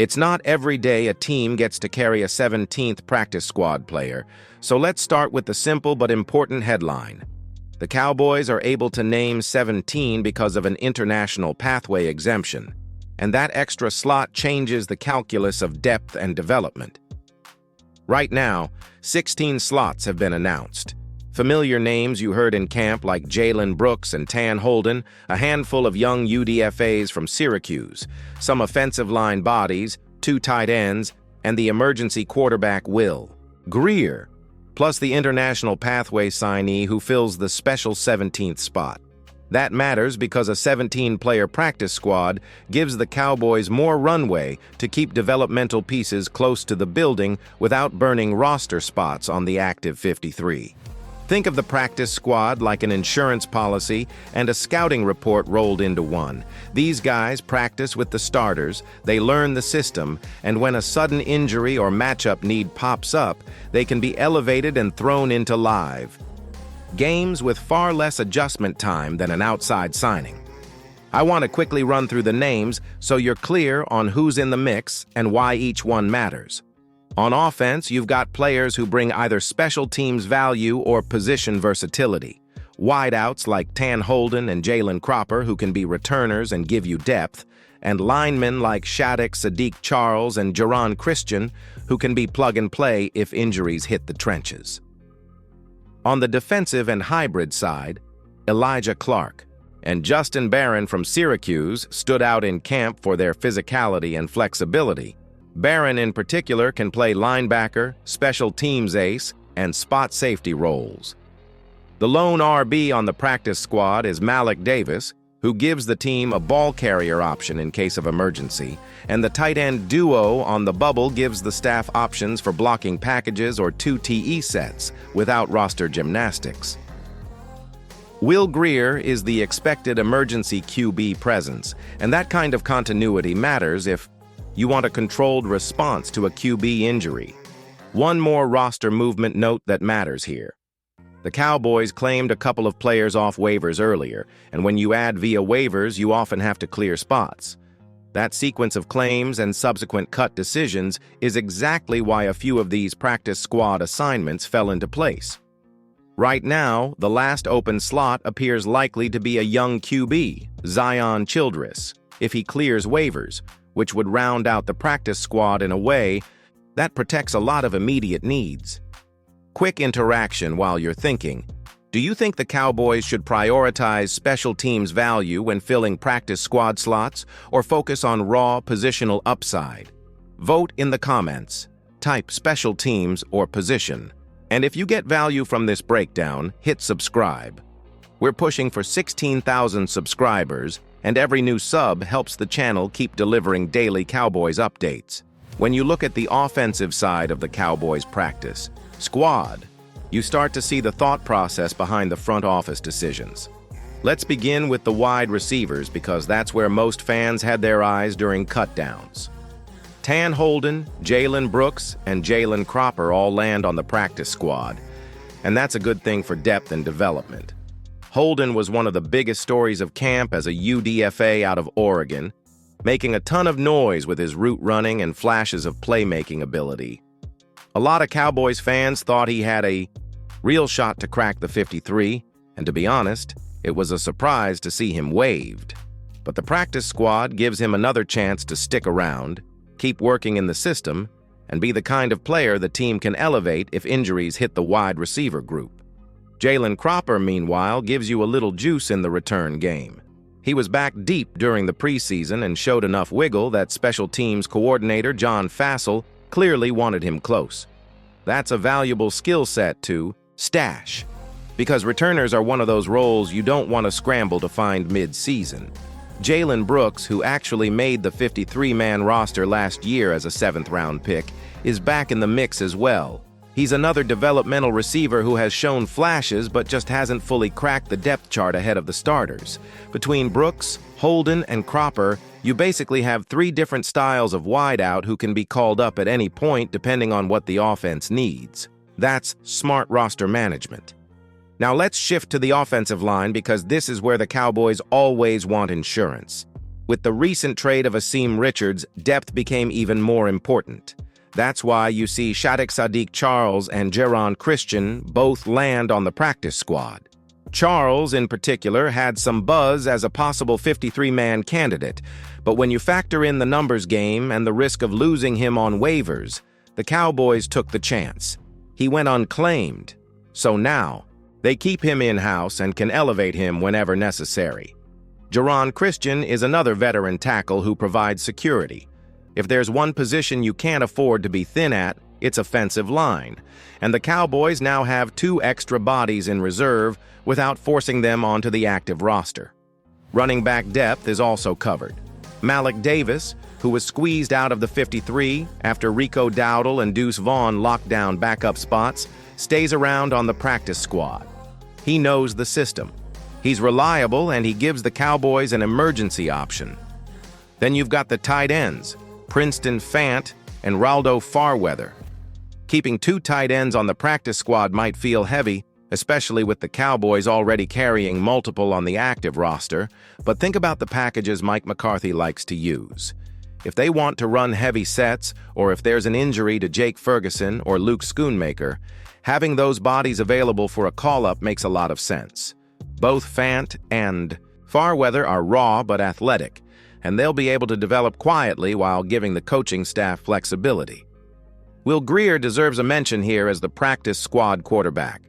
It's not every day a team gets to carry a 17th practice squad player, so let's start with the simple but important headline. The Cowboys are able to name 17 because of an international pathway exemption, and that extra slot changes the calculus of depth and development. Right now, 16 slots have been announced. Familiar names you heard in camp like Jalen Brooks and Tan Holden, a handful of young UDFAs from Syracuse, some offensive line bodies, 2 tight ends, and the emergency quarterback Will Grier, plus the international pathway signee who fills the special 17th spot. That matters because a 17-player practice squad gives the Cowboys more runway to keep developmental pieces close to the building without burning roster spots on the active 53. Think of the practice squad like an insurance policy and a scouting report rolled into one. These guys practice with the starters, they learn the system, and when a sudden injury or matchup need pops up, they can be elevated and thrown into live games with far less adjustment time than an outside signing. I want to quickly run through the names so you're clear on who's in the mix and why each one matters. On offense, you've got players who bring either special teams value or position versatility. Wideouts like Tan Holden and Jalen Cropper who can be returners and give you depth, and linemen like Shattuck, Sadiq Charles, and Jaron Christian who can be plug-and-play if injuries hit the trenches. On the defensive and hybrid side, Elijah Clark and Justin Barron from Syracuse stood out in camp for their physicality and flexibility. Barron in particular can play linebacker, special teams ace, and spot safety roles. The lone RB on the practice squad is Malik Davis, who gives the team a ball carrier option in case of emergency, and the tight end duo on the bubble gives the staff options for blocking packages or 2 TE sets without roster gymnastics. Will Grier is the expected emergency QB presence, and that kind of continuity matters if you want a controlled response to a QB injury. One more roster movement note that matters here. The Cowboys claimed a couple of players off waivers earlier, and when you add via waivers, you often have to clear spots. That sequence of claims and subsequent cut decisions is exactly why a few of these practice squad assignments fell into place. Right now, the last open slot appears likely to be a young QB, Zion Childress, if he clears waivers, which would round out the practice squad in a way that protects a lot of immediate needs. Quick interaction while you're thinking. Do you think the Cowboys should prioritize special teams value when filling practice squad slots or focus on raw positional upside? Vote in the comments. Type special teams or position. And if you get value from this breakdown, hit subscribe. We're pushing for 16,000 subscribers, and every new sub helps the channel keep delivering daily Cowboys updates. When you look at the offensive side of the Cowboys practice squad, you start to see the thought process behind the front office decisions. Let's begin with the wide receivers because that's where most fans had their eyes during cutdowns. Tan Holden, Jalen Brooks, and Jalen Cropper all land on the practice squad, and that's a good thing for depth and development. Holden was one of the biggest stories of camp as a UDFA out of Oregon, making a ton of noise with his route running and flashes of playmaking ability. A lot of Cowboys fans thought he had a real shot to crack the 53, and to be honest, it was a surprise to see him waived. But the practice squad gives him another chance to stick around, keep working in the system, and be the kind of player the team can elevate if injuries hit the wide receiver group. Jalen Cropper, meanwhile, gives you a little juice in the return game. He was back deep during the preseason and showed enough wiggle that special teams coordinator John Fassel clearly wanted him close. That's a valuable skill set to stash, because returners are one of those roles you don't want to scramble to find mid-season. Jalen Brooks, who actually made the 53-man roster last year as a 7th-round pick, is back in the mix as well. He's another developmental receiver who has shown flashes but just hasn't fully cracked the depth chart ahead of the starters. Between Brooks, Holden, and Cropper, you basically have 3 different styles of wideout who can be called up at any point depending on what the offense needs. That's smart roster management. Now let's shift to the offensive line because this is where the Cowboys always want insurance. With the recent trade of Asim Richards, depth became even more important. That's why you see Sadiq Charles and Geron Christian both land on the practice squad. Charles, in particular, had some buzz as a possible 53-man candidate, but when you factor in the numbers game and the risk of losing him on waivers, the Cowboys took the chance. He went unclaimed, so now they keep him in-house and can elevate him whenever necessary. Geron Christian is another veteran tackle who provides security. If there's one position you can't afford to be thin at, it's offensive line, and the Cowboys now have 2 extra bodies in reserve without forcing them onto the active roster. Running back depth is also covered. Malik Davis, who was squeezed out of the 53 after Rico Dowdle and Deuce Vaughn locked down backup spots, stays around on the practice squad. He knows the system. He's reliable, and he gives the Cowboys an emergency option. Then you've got the tight ends, Princeton Fant and Raldo Farweather. Keeping 2 tight ends on the practice squad might feel heavy, especially with the Cowboys already carrying multiple on the active roster, but think about the packages Mike McCarthy likes to use. If they want to run heavy sets, or if there's an injury to Jake Ferguson or Luke Schoonmaker, having those bodies available for a call-up makes a lot of sense. Both Fant and Farweather are raw but athletic, and they'll be able to develop quietly while giving the coaching staff flexibility. Will Grier deserves a mention here as the practice squad quarterback.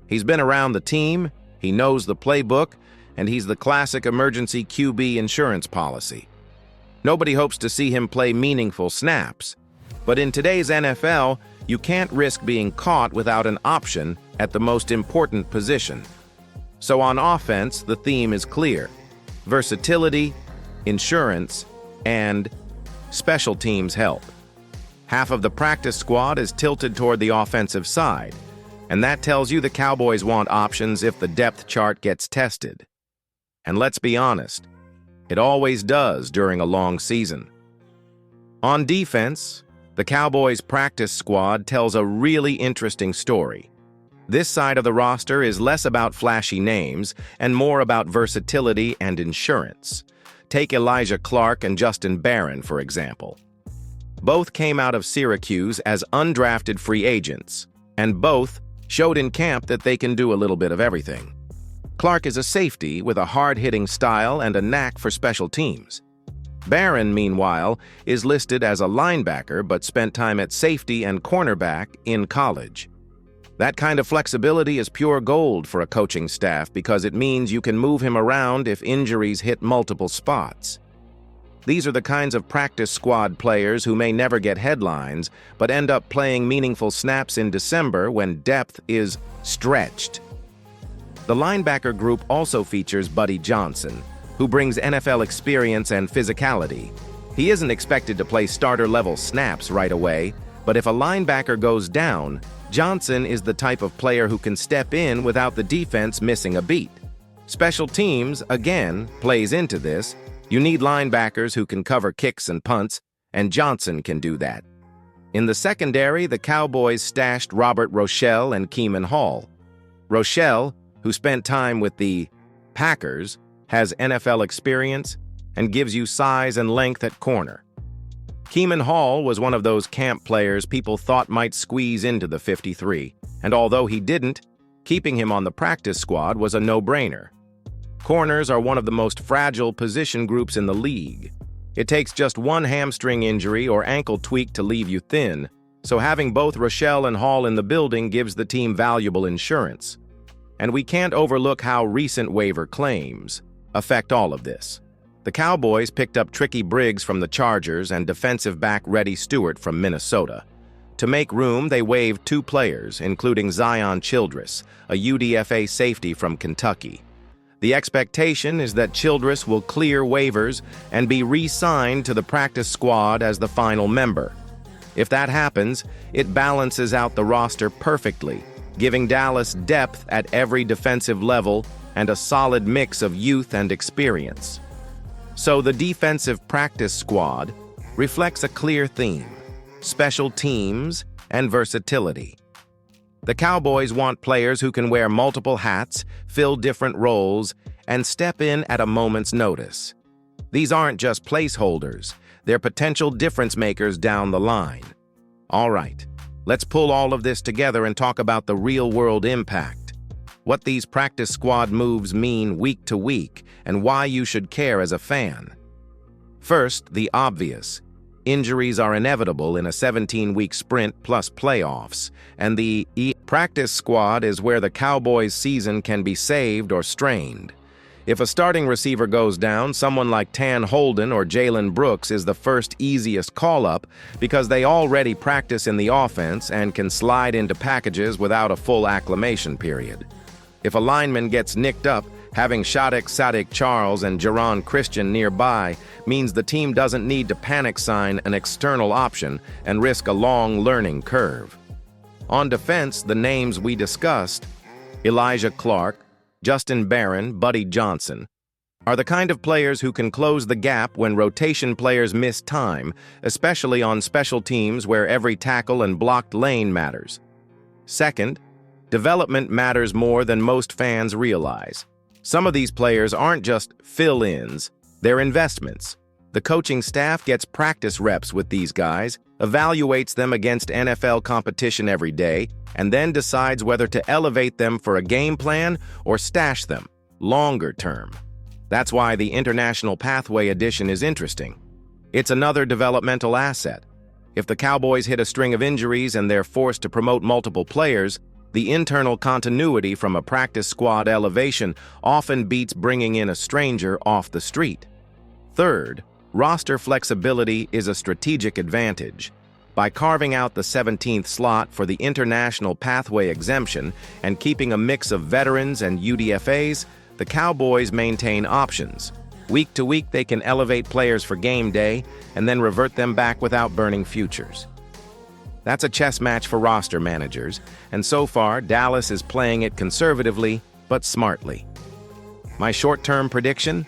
He's been around the team, he knows the playbook, and he's the classic emergency QB insurance policy. Nobody hopes to see him play meaningful snaps, but in today's NFL, you can't risk being caught without an option at the most important position. So on offense, the theme is clear: versatility, insurance, and special teams help. Half of the practice squad is tilted toward the offensive side, and that tells you the Cowboys want options if the depth chart gets tested. And let's be honest, it always does during a long season. On defense, the Cowboys practice squad tells a really interesting story. This side of the roster is less about flashy names and more about versatility and insurance. Take Elijah Clark and Justin Barron, for example. Both came out of Syracuse as undrafted free agents, and both showed in camp that they can do a little bit of everything. Clark is a safety with a hard-hitting style and a knack for special teams. Barron, meanwhile, is listed as a linebacker but spent time at safety and cornerback in college. That kind of flexibility is pure gold for a coaching staff because it means you can move him around if injuries hit multiple spots. These are the kinds of practice squad players who may never get headlines, but end up playing meaningful snaps in December when depth is stretched. The linebacker group also features Buddy Johnson, who brings NFL experience and physicality. He isn't expected to play starter-level snaps right away, but if a linebacker goes down, Johnson is the type of player who can step in without the defense missing a beat. Special teams, again, plays into this. You need linebackers who can cover kicks and punts, and Johnson can do that. In the secondary, the Cowboys stashed Robert Rochelle and Keeman Hall. Rochelle, who spent time with the Packers, has NFL experience and gives you size and length at corner. Keeman Hall was one of those camp players people thought might squeeze into the 53, and although he didn't, keeping him on the practice squad was a no-brainer. Corners are one of the most fragile position groups in the league. It takes just one hamstring injury or ankle tweak to leave you thin, so having both Rochelle and Hall in the building gives the team valuable insurance. And we can't overlook how recent waiver claims affect all of this. The Cowboys picked up Tricky Briggs from the Chargers and defensive back Reddy Stewart from Minnesota. To make room, they waived 2 players, including Zion Childress, a UDFA safety from Kentucky. The expectation is that Childress will clear waivers and be re-signed to the practice squad as the final member. If that happens, it balances out the roster perfectly, giving Dallas depth at every defensive level and a solid mix of youth and experience. So the defensive practice squad reflects a clear theme: special teams and versatility. The Cowboys want players who can wear multiple hats, fill different roles, and step in at a moment's notice. These aren't just placeholders, they're potential difference makers down the line. All right, let's pull all of this together and talk about the real-world impact. What these practice squad moves mean week to week, and why you should care as a fan. First, the obvious. Injuries are inevitable in a 17-week sprint plus playoffs, and the practice squad is where the Cowboys' season can be saved or strained. If a starting receiver goes down, someone like Tan Holden or Jalen Brooks is the first easiest call-up because they already practice in the offense and can slide into packages without a full acclimation period. If a lineman gets nicked up, having Sadiq Charles and Jaron Christian nearby means the team doesn't need to panic sign an external option and risk a long learning curve. On defense, the names we discussed, Elijah Clark, Justin Barron, Buddy Johnson, are the kind of players who can close the gap when rotation players miss time, especially on special teams where every tackle and blocked lane matters. Second, development matters more than most fans realize. Some of these players aren't just fill-ins, they're investments. The coaching staff gets practice reps with these guys, evaluates them against NFL competition every day, and then decides whether to elevate them for a game plan or stash them, longer term. That's why the International Pathway Edition is interesting. It's another developmental asset. If the Cowboys hit a string of injuries and they're forced to promote multiple players, the internal continuity from a practice squad elevation often beats bringing in a stranger off the street. Third, roster flexibility is a strategic advantage. By carving out the 17th slot for the International Pathway exemption and keeping a mix of veterans and UDFAs, the Cowboys maintain options. Week to week, they can elevate players for game day and then revert them back without burning futures. That's a chess match for roster managers, and so far, Dallas is playing it conservatively, but smartly. My short-term prediction?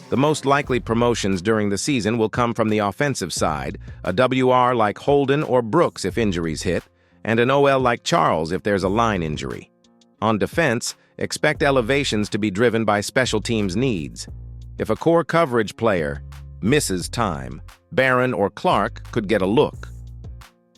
The most likely promotions during the season will come from the offensive side, a WR like Holden or Brooks if injuries hit, and an OL like Charles if there's a line injury. On defense, expect elevations to be driven by special teams' needs. If a core coverage player misses time, Barron or Clark could get a look.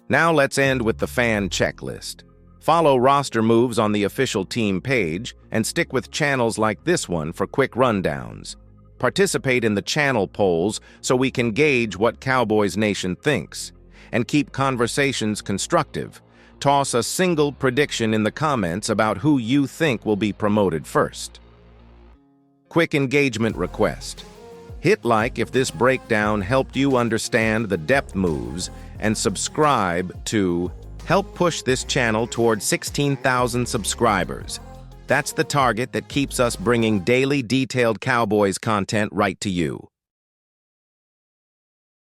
Now let's end with the fan checklist. Follow roster moves on the official team page and stick with channels like this one for quick rundowns. Participate in the channel polls so we can gauge what Cowboys Nation thinks. And keep conversations constructive. Toss a single prediction in the comments about who you think will be promoted first. Quick engagement request. Hit like if this breakdown helped you understand the depth moves, and subscribe to help push this channel toward 16,000 subscribers. That's the target that keeps us bringing daily detailed Cowboys content right to you.